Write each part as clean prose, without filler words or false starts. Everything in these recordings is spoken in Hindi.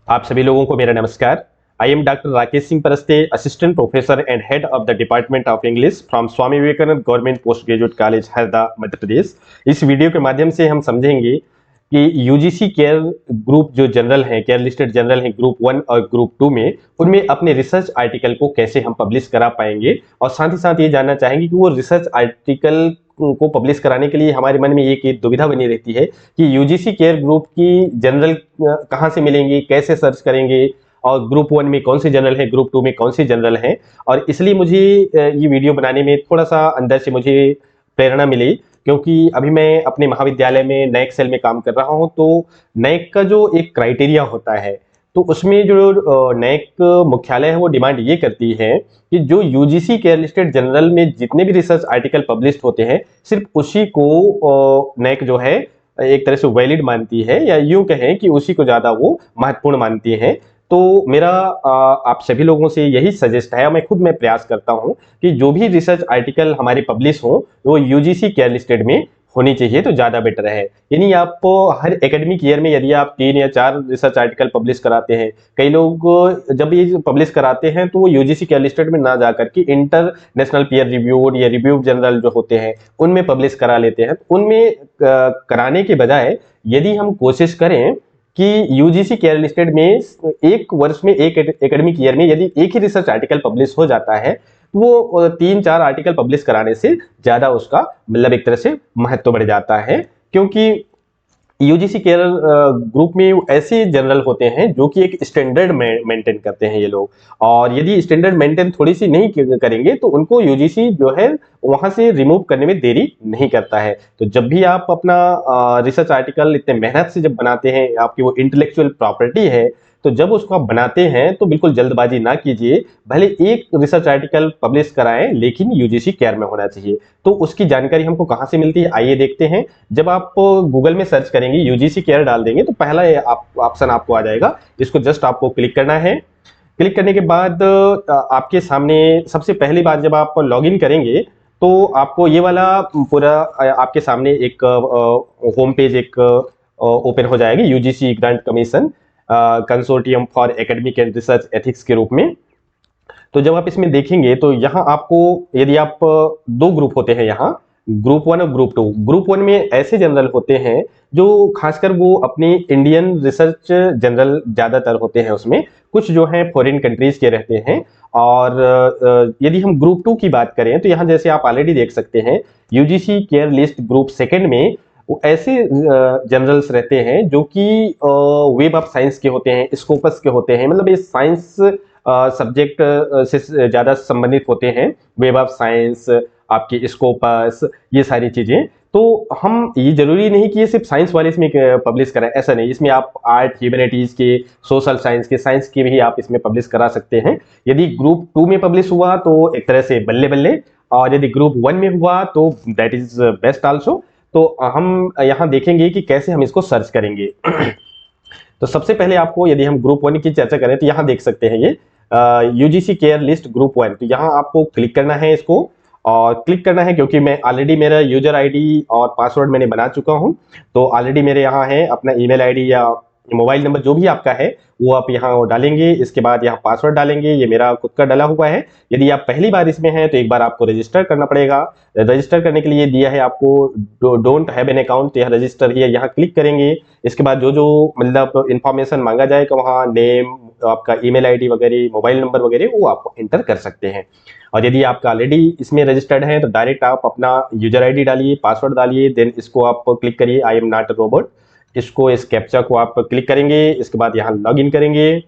आप सभी लोगों को मेरा नमस्कार। I am doctor Rakesh Singh Paraste, assistant professor and head of the department of English from Swami Vivekananda government post graduate college Harda, Madhya Pradesh. इस वीडियो के माध्यम से हम समझेंगे कि यूजीसी केयर ग्रुप जो जनरल हैं, केयर लिस्टेड जनरल हैं ग्रुप 1 और ग्रुप 2 में, उनमें अपने रिसर्च आर्टिकल को कैसे हम पब्लिश करा पाएंगे। और साथ ही साथ ये जानना चाहेंगे कि वो रिसर्च आर्टिकल को पब्लिश कराने के लिए हमारे मन में एक दुविधा बनी रहती है कि यूजीसी केयर ग्रुप की जनरल कहाँ से मिलेंगी, कैसे सर्च करेंगे, और ग्रुप 1 में कौन सी जनरल है, ग्रुप 2 में कौन सी जनरल है। और इसलिए मुझे ये वीडियो बनाने में थोड़ा सा अंदर से मुझे प्रेरणा मिली, क्योंकि अभी मैं अपने महाविद्यालय में नैक सेल में काम कर रहा हूं। तो नैक का जो एक क्राइटेरिया होता है, तो उसमें जो नैक मुख्यालय है वो डिमांड ये करती है कि जो यूजीसी केयर लिस्टेड जनरल में जितने भी रिसर्च आर्टिकल पब्लिश होते हैं, सिर्फ उसी को नैक जो है एक तरह से वैलिड मानती है, या यूं कहें कि उसी को ज्यादा वो महत्वपूर्ण मानती है। तो मेरा आप सभी लोगों से यही सजेस्ट है, मैं प्रयास करता हूं कि जो भी रिसर्च आर्टिकल हमारे पब्लिश हो वो यूजीसी केयर लिस्टेड में होनी चाहिए, तो ज्यादा बेटर है। यानी आप हर एकेडमिक ईयर में यदि आप 3 या 4 रिसर्च आर्टिकल पब्लिश कराते हैं, कई लोग जब ये पब्लिश कराते हैं तो वो यूजीसी केयर लिस्टेड में ना जाकर के इंटरनेशनल पीयर रिव्यूड या रिव्यू जनरल जो होते हैं उनमें पब्लिश करा लेते हैं। उनमें कराने के बजाय यदि हम कोशिश करें कि यूजीसी केयर लिस्टेड में एक वर्ष में, एक एकेडमिक ईयर में यदि एक ही रिसर्च आर्टिकल पब्लिश हो जाता है, तो वो 3-4 आर्टिकल पब्लिश कराने से ज्यादा उसका मतलब एक तरह से महत्व बढ़ जाता है। क्योंकि यूजीसी केयर ग्रुप में ऐसे जनरल होते हैं जो कि एक स्टैंडर्ड मेंटेन करते हैं ये लोग, और यदि स्टैंडर्ड मेंटेन थोड़ी सी नहीं करेंगे तो उनको यूजीसी जो है वहां से रिमूव करने में देरी नहीं करता है। तो जब भी आप अपना रिसर्च आर्टिकल इतने मेहनत से जब बनाते हैं, आपकी वो इंटेलेक्चुअल प्रॉपर्टी है, तो जब उसको आप बनाते हैं तो बिल्कुल जल्दबाजी ना कीजिए। भले एक रिसर्च आर्टिकल पब्लिश कराएं, लेकिन यूजीसी केयर में होना चाहिए। तो उसकी जानकारी हमको कहां से मिलती है, आइए देखते हैं। जब आप गूगल में सर्च करेंगे, यूजीसी केयर डाल देंगे, तो पहला ऑप्शन आपको आ जाएगा। इसको जस्ट आपको क्लिक करना है। क्लिक करने के बाद आपके सामने सबसे पहली बार जब आप लॉगिन करेंगे तो आपको ये वाला पूरा आपके सामने एक होम पेज एक ओपन हो जाएगी, UGC grant commission consortium for academic and research ethics के रूप में। तो जब आप इसमें देखेंगे तो यहाँ आपको, यदि आप दो ग्रुप होते हैं यहाँ, ग्रुप 1 और ग्रुप 2। ग्रुप 1 में ऐसे जनरल होते हैं जो खासकर वो अपनी इंडियन रिसर्च जनरल ज्यादातर होते हैं, उसमें कुछ जो है फॉरेन कंट्रीज के रहते हैं। और यदि हम ग्रुप 2 की बात करें तो यहाँ जैसे आप ऑलरेडी देख सकते हैं, यूजीसी केयर लिस्ट ग्रुप 2 में वो ऐसे जनरल्स रहते हैं जो कि वेब ऑफ साइंस के होते हैं, स्कोपस के होते हैं, मतलब ये साइंस सब्जेक्ट से ज्यादा संबंधित होते हैं। वेब ऑफ साइंस, आपके स्कोपस, ये सारी चीजें। तो हम, ये जरूरी नहीं कि ये सिर्फ साइंस वाले इसमें पब्लिश कराएं, ऐसा नहीं। इसमें आप आर्ट, ह्यूमैनिटीज के, सोशल साइंस के भी आप इसमें पब्लिश करा सकते हैं। यदि ग्रुप 2 में पब्लिश हुआ तो एक तरह से बल्ले बल्ले, और यदि ग्रुप 1 में हुआ तो दैट इज बेस्ट आल्सो। तो हम यहाँ देखेंगे कि कैसे हम इसको सर्च करेंगे। तो सबसे पहले आपको, यदि हम ग्रुप 1 की चर्चा करें तो यहाँ देख सकते हैं ये यूजीसी केयर लिस्ट ग्रुप 1। तो यहाँ आपको क्लिक करना है इसको, और क्लिक करना है क्योंकि मैं ऑलरेडी मेरा यूजर आईडी और पासवर्ड मैंने बना चुका हूँ। तो ऑलरेडी मेरे यहाँ है अपना ईमेल आईडी या मोबाइल नंबर जो भी आपका है वो आप यहाँ डालेंगे। इसके बाद यहाँ पासवर्ड डालेंगे, ये मेरा खुद का डाला हुआ है। यदि आप पहली बार इसमें हैं तो एक बार आपको रजिस्टर करना पड़ेगा। रजिस्टर करने के लिए दिया है आपको डोंट हैव एन अकाउंट, यहाँ रजिस्टर है, यहाँ क्लिक करेंगे। इसके बाद जो जो मतलब इंफॉर्मेशन मांगा जाएगा वहाँ नेम, आपका ईमेल आईडी वगैरह, मोबाइल नंबर वगैरह, वो आप इंटर कर सकते हैं। और यदि आपका ऑलरेडी इसमें रजिस्टर्ड है तो डायरेक्ट आप अपना यूजर आईडी डालिए, पासवर्ड डालिए, देन इसको आप क्लिक करिए I am not a robot. इसको, इस कैप्चा को आप क्लिक करेंगे। इसके बाद यहाँ लॉगिन करेंगे।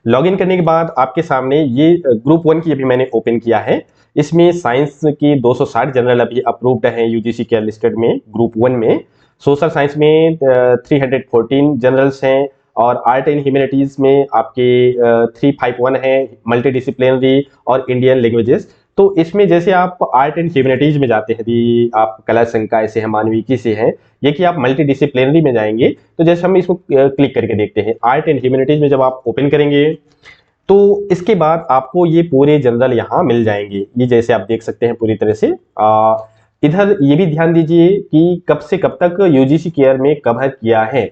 लॉगिन करने के बाद आपके सामने ये ग्रुप 1 की अभी मैंने ओपन किया है। इसमें साइंस की 260 जनरल अभी अप्रूव्ड हैं यूजीसी केयर लिस्टेड में ग्रुप 1 में। सोशल साइंस में 314 जनरल्स हैं, और आर्ट एंड ह्यूमैनिटीज में आपके 351 है, मल्टी डिसिप्लिनरी और इंडियन लैंग्वेजेस। तो इसमें जैसे आप आर्ट एंड ह्यूमैनिटीज में जाते हैं, यदि आप कला संकाय से हैं, मानविकी से हैं, ये कि आप मल्टी डिसिप्लिनरी में जाएंगे, तो जैसे हम इसको क्लिक करके देखते हैं, आर्ट एंड ह्यूमैनिटीज में जब आप ओपन करेंगे तो इसके बाद आपको ये पूरे जनरल यहाँ मिल जाएंगे। ये जैसे आप देख सकते हैं पूरी तरह से। इधर ये भी ध्यान दीजिए कि कब से कब तक यूजीसी केयर में कवर किया है।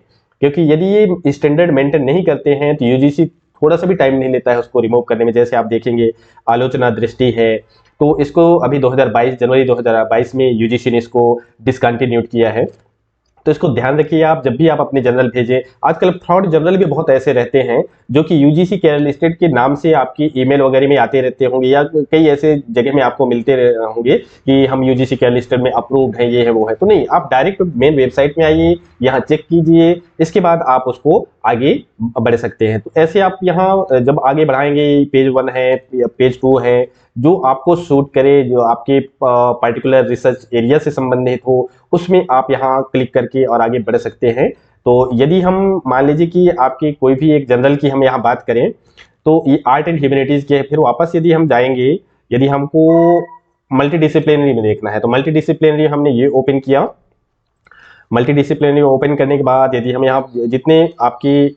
क्योंकि यदि ये स्टैंडर्ड मेंटेन नहीं करते हैं तो यूजीसी थोड़ा सा भी टाइम नहीं लेता है उसको रिमूव करने में। जैसे आप देखेंगे आलोचना दृष्टि है, तो इसको अभी 2022 जनवरी 2022 में यूजीसी ने इसको डिसकंटिन्यूड किया है। तो इसको ध्यान रखिए आप जब भी आप अपने जनरल भेजें। आजकल फ्रॉड जनरल भी बहुत ऐसे रहते हैं जो कि यूजीसी केरल स्टेट के नाम से आपकी ईमेल वगैरह में आते रहते होंगे, या कई ऐसे जगह में आपको मिलते होंगे कि हम यूजीसी केरल स्टेट में अप्रूव्ड हैं, ये है वो है। तो नहीं, आप डायरेक्ट मेन वेबसाइट में आइए, यहाँ चेक कीजिए, इसके बाद आप उसको आगे बढ़ सकते हैं। तो ऐसे आप यहाँ जब आगे बढ़ाएंगे, पेज 1 है या पेज 2 है, जो आपको सूट करे, जो आपके पर्टिकुलर रिसर्च एरिया से संबंधित हो, उसमें आप यहाँ क्लिक करके और आगे बढ़ सकते हैं। तो यदि हम मान लीजिए कि आपकी कोई भी एक जनरल की हम यहाँ बात करें, तो ये आर्ट एंड ह्यूमैनिटीज के, फिर वापस यदि हम जाएंगे, यदि हमको मल्टी डिसिप्लिनरी में देखना है तो मल्टी डिसिप्लिनरी हमने ये ओपन किया। मल्टी डिसिप्लिनरी ओपन करने के बाद यदि हम यहाँ जितने आपकी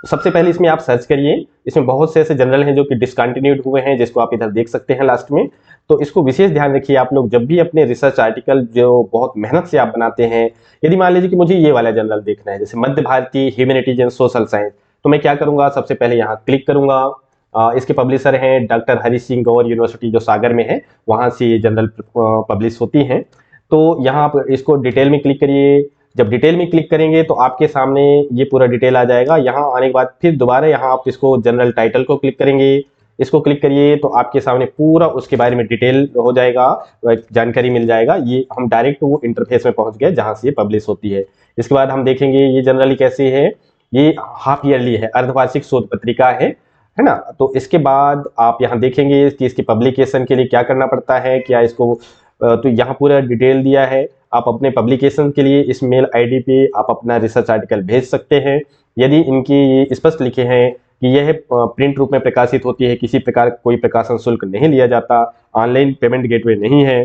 सबसे पहले इसमें आप सर्च करिए, इसमें बहुत से ऐसे जनरल हैं जो कि डिसकंटिन्यूड हुए हैं, जिसको आप इधर देख सकते हैं लास्ट में। तो इसको विशेष ध्यान रखिए आप लोग जब भी अपने रिसर्च आर्टिकल जो बहुत मेहनत से आप बनाते हैं। यदि मान लीजिए कि मुझे ये वाला जनरल देखना है, जैसे मध्य भारतीय ह्यूमैनिटीज एंड सोशल साइंस, तो मैं क्या करूंगा, सबसे पहले यहाँ क्लिक करूंगा। इसके पब्लिशर हैं डॉक्टर हरि सिंह गौर यूनिवर्सिटी जो सागर में है, वहां से ये जनरल पब्लिश होती हैं। तो यहाँ आप इसको डिटेल में क्लिक करिए। जब डिटेल में क्लिक करेंगे तो आपके सामने ये पूरा डिटेल आ जाएगा। यहाँ आने के बाद फिर दोबारा यहाँ आप इसको जनरल टाइटल को क्लिक करेंगे, इसको क्लिक करिए तो आपके सामने पूरा उसके बारे में डिटेल हो जाएगा, जानकारी मिल जाएगा। ये हम डायरेक्ट वो इंटरफेस में पहुंच गए जहां से ये पब्लिश होती है। इसके बाद हम देखेंगे ये जनरली कैसे है, ये हाफ ईयरली है, अर्धवार्षिक शोध पत्रिका है ना। तो इसके बाद आप यहाँ देखेंगे कि इसकी पब्लिकेशन के लिए क्या करना पड़ता है, क्या इसको तो यहाँ पूरा डिटेल दिया है। आप अपने पब्लिकेशन के लिए इस मेल आईडी पे आप अपना रिसर्च आर्टिकल भेज सकते हैं। यदि इनके ये स्पष्ट लिखे हैं कि यह प्रिंट रूप में प्रकाशित होती है, किसी प्रकार कोई प्रकाशन शुल्क नहीं लिया जाता, ऑनलाइन पेमेंट गेटवे नहीं है,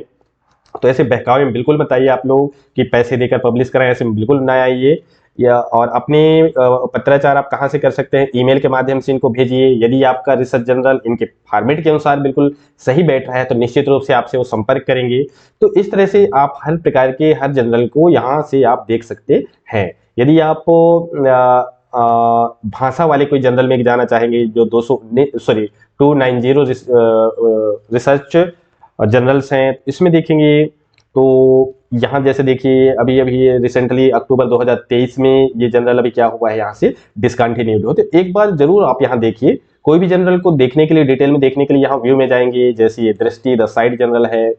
तो ऐसे बहकावे में बिल्कुल मत आइए आप लोग कि पैसे देकर पब्लिश कराएं, ऐसे में बिल्कुल ना आइए। या और अपने पत्राचार आप कहाँ से कर सकते हैं, ईमेल के माध्यम से इनको भेजिए। यदि आपका रिसर्च जनरल इनके फॉर्मेट के अनुसार बिल्कुल सही बैठ रहा है तो निश्चित रूप से आपसे वो संपर्क करेंगे। तो इस तरह से आप हर प्रकार के हर जनरल को यहाँ से आप देख सकते हैं। यदि आप भाषा वाले कोई जनरल में जाना चाहेंगे जो 290 रिसर्च जर्नल्स हैं, इसमें देखेंगे तो यहाँ जैसे देखिए अभी अभी रिसेंटली अक्टूबर 2023 में ये जनरल अभी क्या हुआ है, यहाँ से डिसकंटिन्यूड हो। तो एक बार जरूर आप यहाँ देखिए, कोई भी जनरल को देखने के लिए, डिटेल में देखने के लिए यहाँ व्यू में जाएंगे। जैसे ये दृष्टि द साइड जनरल है,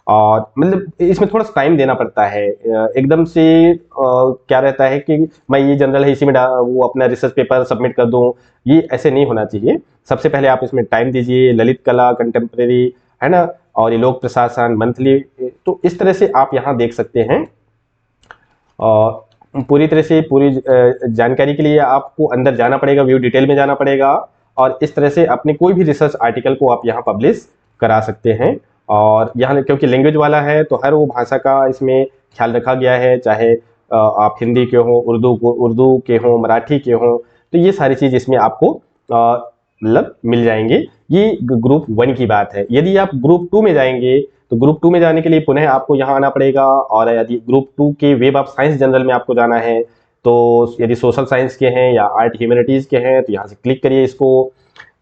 और मतलब इसमें थोड़ा सा टाइम देना पड़ता है। एकदम से क्या रहता है कि मैं ये जनरल है इसी में वो अपना रिसर्च पेपर सबमिट कर दूं, ये ऐसे नहीं होना चाहिए। सबसे पहले आप इसमें टाइम दीजिए। ललित कला, कंटेम्प्रेरी, है ना, और ये लोक प्रशासन, मंथली, तो इस तरह से आप यहाँ देख सकते हैं। पूरी तरह से पूरी जानकारी के लिए आपको अंदर जाना पड़ेगा, व्यू डिटेल में जाना पड़ेगा, और इस तरह से अपने कोई भी रिसर्च आर्टिकल को आप यहाँ पब्लिश करा सकते हैं। और यहाँ क्योंकि लैंग्वेज वाला है तो हर वो भाषा का इसमें ख्याल रखा गया है, चाहे आप हिंदी के हों, उर्दू के हों, मराठी के हों, तो ये सारी चीज़ इसमें आपको मतलब मिल जाएंगे। ये ग्रुप 1 की बात है। यदि आप ग्रुप 2 में जाएंगे तो ग्रुप 2 में जाने के लिए पुनः आपको यहाँ आना पड़ेगा। और यदि ग्रुप 2 के वेब ऑफ साइंस जनरल में आपको जाना है, तो यदि सोशल साइंस के हैं या आर्ट ह्यूमैनिटीज के हैं तो यहाँ से क्लिक करिए। इसको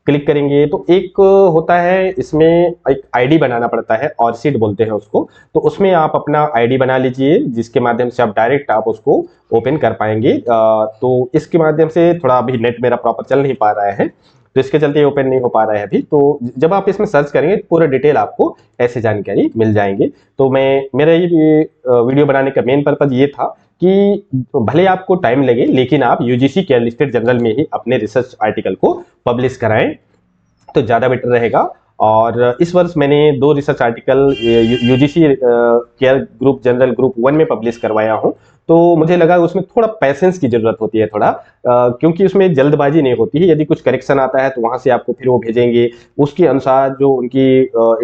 क्लिक करेंगे तो एक होता है, इसमें एक आईडी बनाना पड़ता है, और सीट बोलते हैं उसको। तो उसमें आप अपना आईडी बना लीजिए, जिसके माध्यम से आप डायरेक्ट आप उसको ओपन कर पाएंगे। तो इसके माध्यम से थोड़ा अभी नेट मेरा प्रॉपर चल नहीं पा रहा है, तो इसके चलते ओपन नहीं हो पा रहा है अभी। तो जब आप इसमें सर्च करेंगे पूरा डिटेल आपको ऐसे जानकारी मिल जाएंगे। तो मेरा ये वीडियो बनाने का मेन पर्पज ये था कि भले आपको टाइम लगे, लेकिन आप यूजीसी केरल स्टेट जनरल में ही अपने रिसर्च आर्टिकल को पब्लिश कराएं तो ज़्यादा बेटर रहेगा। और इस वर्ष मैंने 2 research article UGC care group general group 1 में पब्लिश करवाया हूं। तो मुझे लगा उसमें थोड़ा पैसेंस की जरूरत होती है थोड़ा, क्योंकि उसमें जल्दबाजी नहीं होती है। यदि कुछ करेक्शन आता है तो वहां से आपको फिर वो भेजेंगे, उसके अनुसार जो उनकी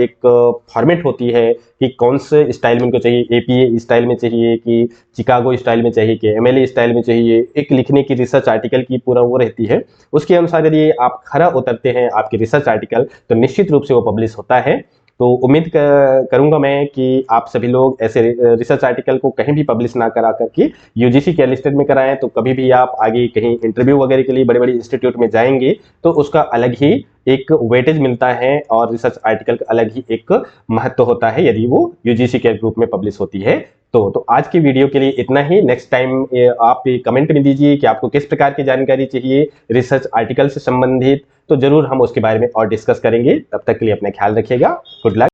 एक फॉर्मेट होती है कि कौन से स्टाइल में उनको चाहिए, एपीए स्टाइल में चाहिए कि चिकागो स्टाइल में चाहिए कि एमएलए स्टाइल में चाहिए, एक लिखने की रिसर्च आर्टिकल की पूरा वो रहती है। उसके अनुसार यदि आप खरा उतरते हैं आपके रिसर्च आर्टिकल तो निश्चित रूप से वो पब्लिश होता है। तो उम्मीद करूंगा मैं कि आप सभी लोग ऐसे रिसर्च आर्टिकल को कहीं भी पब्लिश ना करा करके यूजीसी के लिस्टेड में कराएं। तो कभी भी आप आगे कहीं इंटरव्यू वगैरह के लिए बड़े बड़े इंस्टीट्यूट में जाएंगे तो उसका अलग ही एक वेटेज मिलता है और रिसर्च आर्टिकल का अलग ही एक महत्व होता है यदि वो यूजीसी के ग्रुप में पब्लिश होती है। तो आज की वीडियो के लिए इतना ही। नेक्स्ट टाइम आप कमेंट में दीजिए कि आपको किस प्रकार की जानकारी चाहिए रिसर्च आर्टिकल से संबंधित, तो जरूर हम उसके बारे में और डिस्कस करेंगे। तब तक के लिए अपना ख्याल रखिएगा। Good luck.